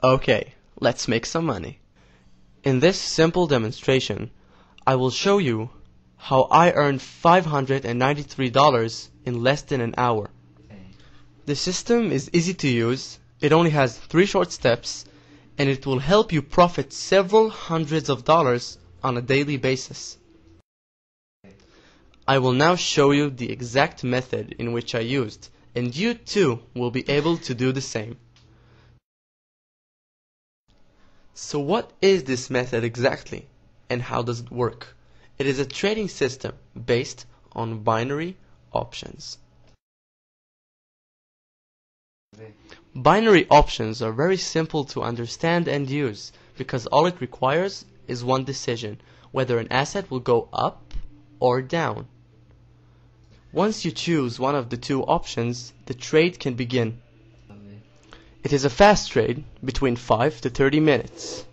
Okay, let's make some money. In this simple demonstration, I will show you how I earned $593 in less than an hour. The system is easy to use, it only has 3 short steps, and it will help you profit several hundreds of dollars on a daily basis. I will now show you the exact method in which I used, and you too will be able to do the same. So what is this method exactly, and how does it work? It is a trading system based on binary options. Binary options are very simple to understand and use because all it requires is one decision, whether an asset will go up or down. Once you choose one of the 2 options, the trade can begin. It is a fast trade between 5 to 30 minutes.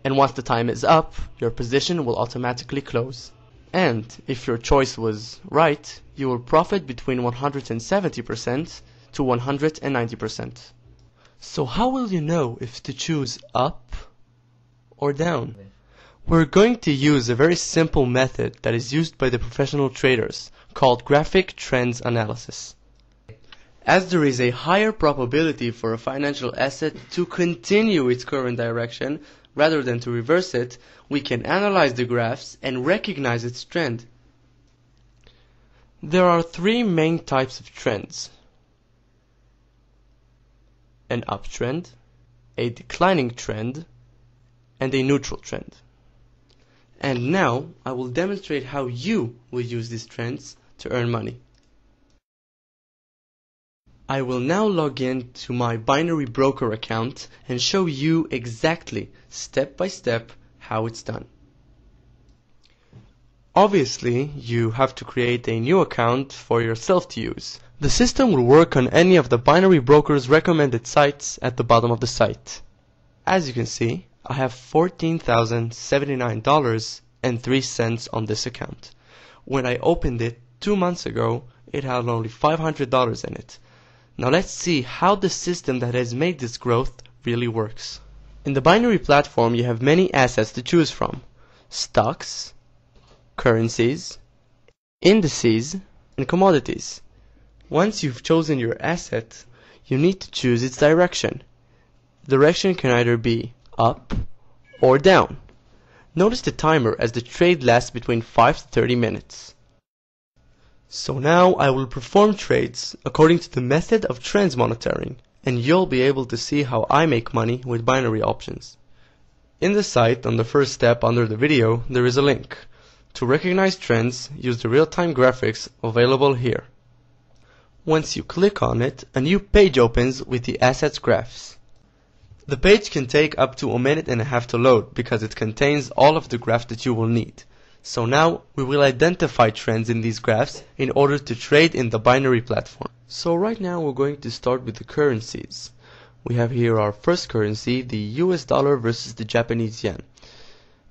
And once the time is up, your position will automatically close. And if your choice was right, you will profit between 170% to 190%. So how will you know if to choose up or down? We're going to use a very simple method that is used by the professional traders called graphic trends analysis. As there is a higher probability for a financial asset to continue its current direction rather than to reverse it, we can analyze the graphs and recognize its trend. There are 3 main types of trends: an uptrend, a declining trend, and a neutral trend. And now I will demonstrate how you will use these trends to earn money. I will now log in to my binary broker account and show you exactly, step by step, how it's done. Obviously, you have to create a new account for yourself to use. The system will work on any of the binary broker's recommended sites at the bottom of the site. As you can see, I have $14,079.03 on this account. When I opened it 2 months ago, it had only $500 in it. Now let's see how the system that has made this growth really works. In the binary platform, you have many assets to choose from: stocks, currencies, indices, and commodities. Once you've chosen your asset, you need to choose its direction. The direction can either be up or down. Notice the timer as the trade lasts between 5 to 30 minutes. So now I will perform trades according to the method of trends monitoring, and you'll be able to see how I make money with binary options. In the site, on the first step under the video, there is a link. To recognize trends, use the real-time graphics available here. Once you click on it, a new page opens with the assets graphs. The page can take up to 1.5 minutes to load because it contains all of the graphs that you will need. So now we will identify trends in these graphs in order to trade in the binary platform. So right now we're going to start with the currencies. We have here our first currency, the US dollar versus the Japanese yen.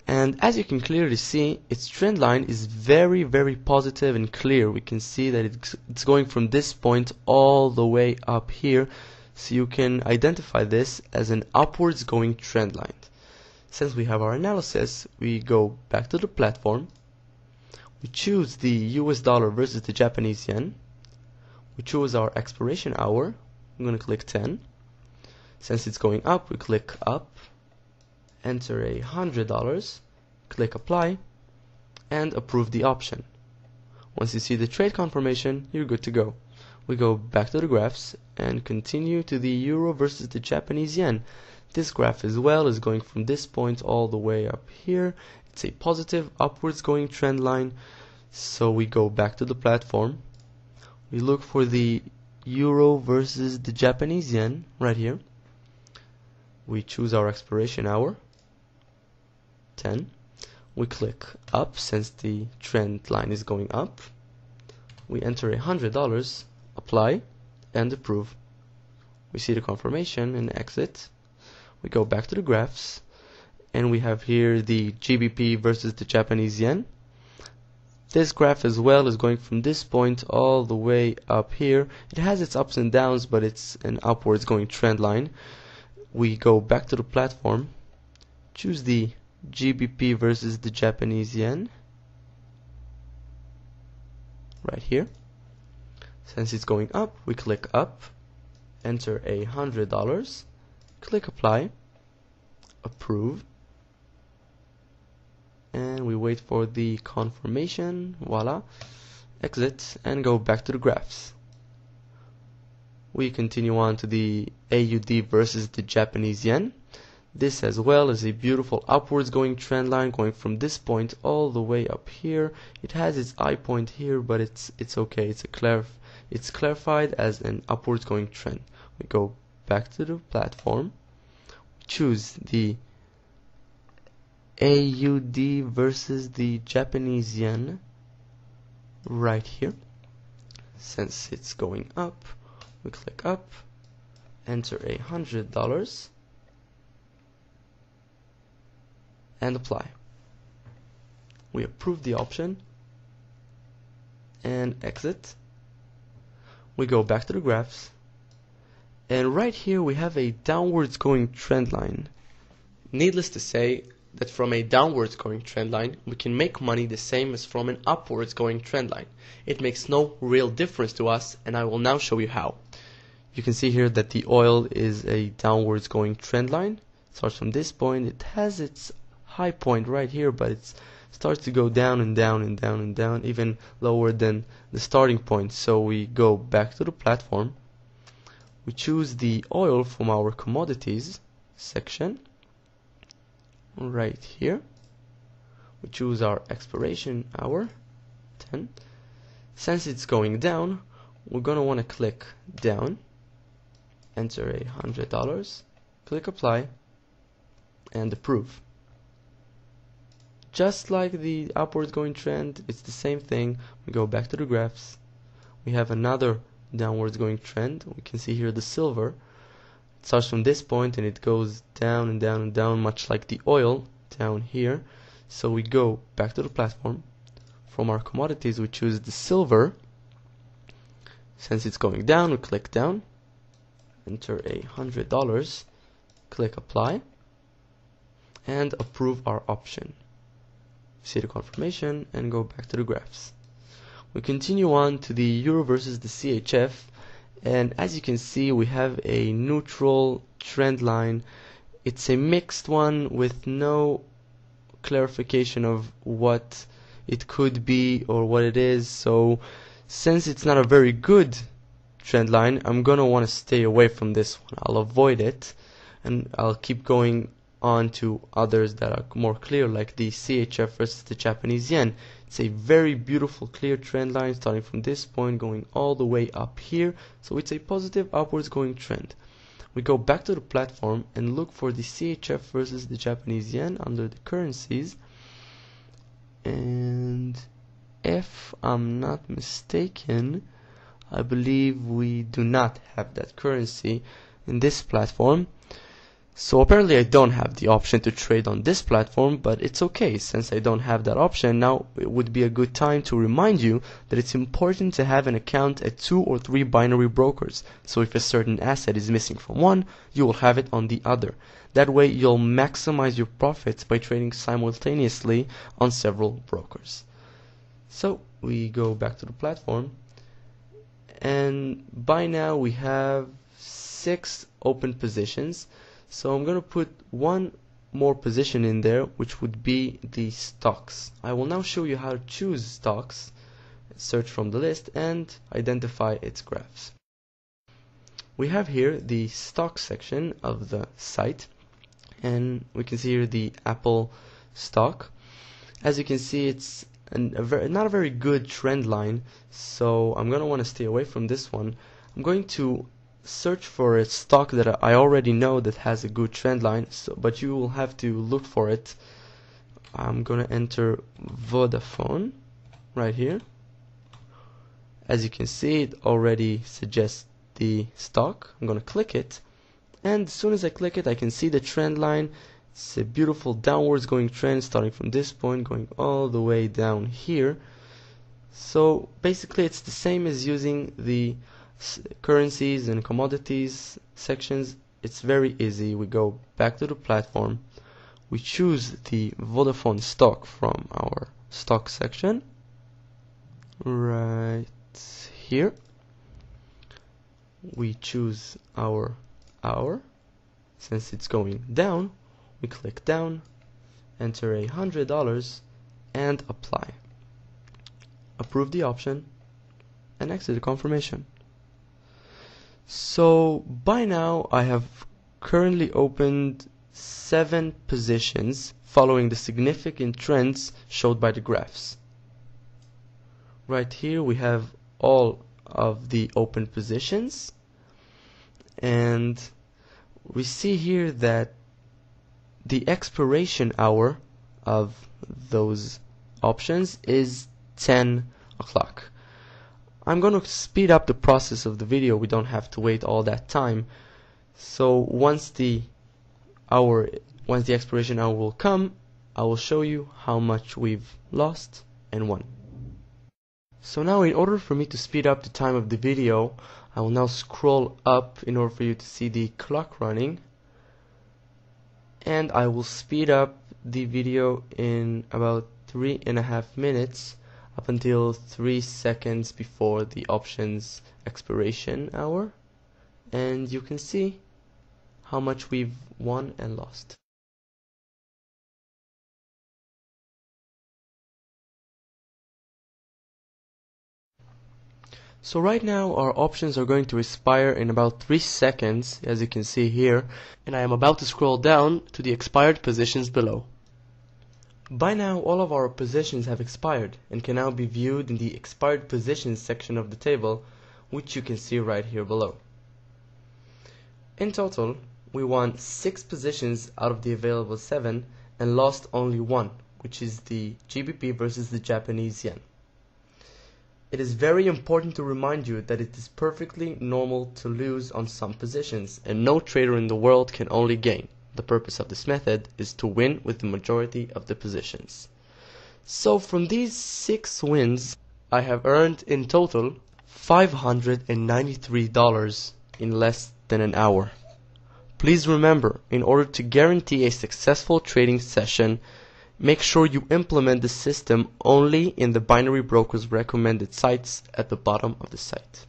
And as you can clearly see, its trend line is very positive and clear. We can see that it's going from this point all the way up here, so you can identify this as an upwards going trend line. Since we have our analysis, we go back to the platform, we choose the US dollar versus the Japanese yen, we choose our expiration hour, I'm going to click 10. Since it's going up, we click up, enter $100, click apply, and approve the option. Once you see the trade confirmation, you're good to go. We go back to the graphs and continue to the euro versus the Japanese yen. This graph as well is going from this point all the way up here. It's a positive upwards going trend line. So we go back to the platform. We look for the euro versus the Japanese yen right here. We choose our expiration hour, 10. We click up since the trend line is going up. We enter $100, apply, and approve. We see the confirmation and exit. We go back to the graphs, and we have here the GBP versus the Japanese yen. This graph as well is going from this point all the way up here. It has its ups and downs, but it's an upwards going trend line. We go back to the platform, choose the GBP versus the Japanese yen right here. Since it's going up, we click up, enter $100, click apply, approve, and we wait for the confirmation. Voila, exit and go back to the graphs. We continue on to the AUD versus the Japanese yen. This as well is a beautiful upwards going trend line going from this point all the way up here. It has its eye point here, but it's okay. It's clarified as an upwards going trend. We go back to the platform, choose the AUD versus the Japanese yen right here. Since it's going up, we click up, enter $100 and apply. We approve the option and exit. We go back to the graphs, and right here we have a downwards going trend line. Needless to say that from a downwards going trend line we can make money the same as from an upwards going trend line. It makes no real difference to us, and I will now show you how. You can see here that the oil is a downwards going trend line. It starts from this point. It has its high point right here, but it starts to go down and down and down and down, even lower than the starting point. So we go back to the platform, we choose the oil from our commodities section right here, we choose our expiration hour 10. Since it's going down, we're gonna want to click down, enter $100, click apply and approve. Just like the upwards going trend, it's the same thing. We go back to the graphs, we have another downwards going trend. We can see here the silver. It starts from this point and it goes down and down and down, much like the oil down here. So we go back to the platform. From our commodities we choose the silver. Since it's going down, we click down, enter $100, click apply and approve our option. See the confirmation and go back to the graphs. We continue on to the euro versus the CHF, and as you can see we have a neutral trend line. It's a mixed one with no clarification of what it could be or what it is. So since it's not a very good trend line, I'm gonna want to stay away from this one. I'll avoid it and I'll keep going on to others that are more clear, like the CHF versus the Japanese yen. It's a very beautiful clear trend line starting from this point going all the way up here, so it's a positive upwards going trend. We go back to the platform and look for the CHF versus the Japanese yen under the currencies, and if I'm not mistaken, I believe we do not have that currency in this platform. So apparently I don't have the option to trade on this platform, but it's okay. Since I don't have that option, now it would be a good time to remind you that it's important to have an account at 2 or 3 binary brokers. So if a certain asset is missing from one, you will have it on the other. That way you'll maximize your profits by trading simultaneously on several brokers. So we go back to the platform, and by now we have 6 open positions. So I'm going to put one more position in there, which would be the stocks. I will now show you how to choose stocks, search from the list and identify its graphs. We have here the stock section of the site, and we can see here the Apple stock. As you can see, it's not a very good trend line, so I'm going to want to stay away from this one. I'm going to search for a stock that I already know that has a good trend line, but you will have to look for it. I'm gonna enter Vodafone right here. As you can see, it already suggests the stock. I'm gonna click it, and as soon as I click it, I can see the trend line. It's a beautiful downwards going trend starting from this point going all the way down here. So basically it's the same as using the currencies and commodities sections it's very easy. We go back to the platform, we choose the Vodafone stock from our stock section right here. We choose our hour. Since it's going down, we click down, enter $100 and apply. Approve the option and exit the confirmation. So by now I have currently opened 7 positions following the significant trends showed by the graphs. Right here we have all of the open positions, and we see here that the expiration hour of those options is 10 o'clock. I'm going to speed up the process of the video. We don't have to wait all that time. So once the expiration hour will come, I will show you how much we've lost and won. So now, in order for me to speed up the time of the video, I will now scroll up in order for you to see the clock running, and I will speed up the video in about 3.5 minutes up until 3 seconds before the options expiration hour, and you can see how much we've won and lost. So right now our options are going to expire in about 3 seconds, as you can see here, and I am about to scroll down to the expired positions below. By now all of our positions have expired and can now be viewed in the expired positions section of the table, which you can see right here below. In total, we won 6 positions out of the available 7 and lost only 1, which is the GBP versus the Japanese yen. It is very important to remind you that it is perfectly normal to lose on some positions, and no trader in the world can only gain. The purpose of this method is to win with the majority of the positions. So from these 6 wins, I have earned in total $593 in less than an hour. Please remember, in order to guarantee a successful trading session, make sure you implement the system only in the binary brokers recommended sites at the bottom of the site.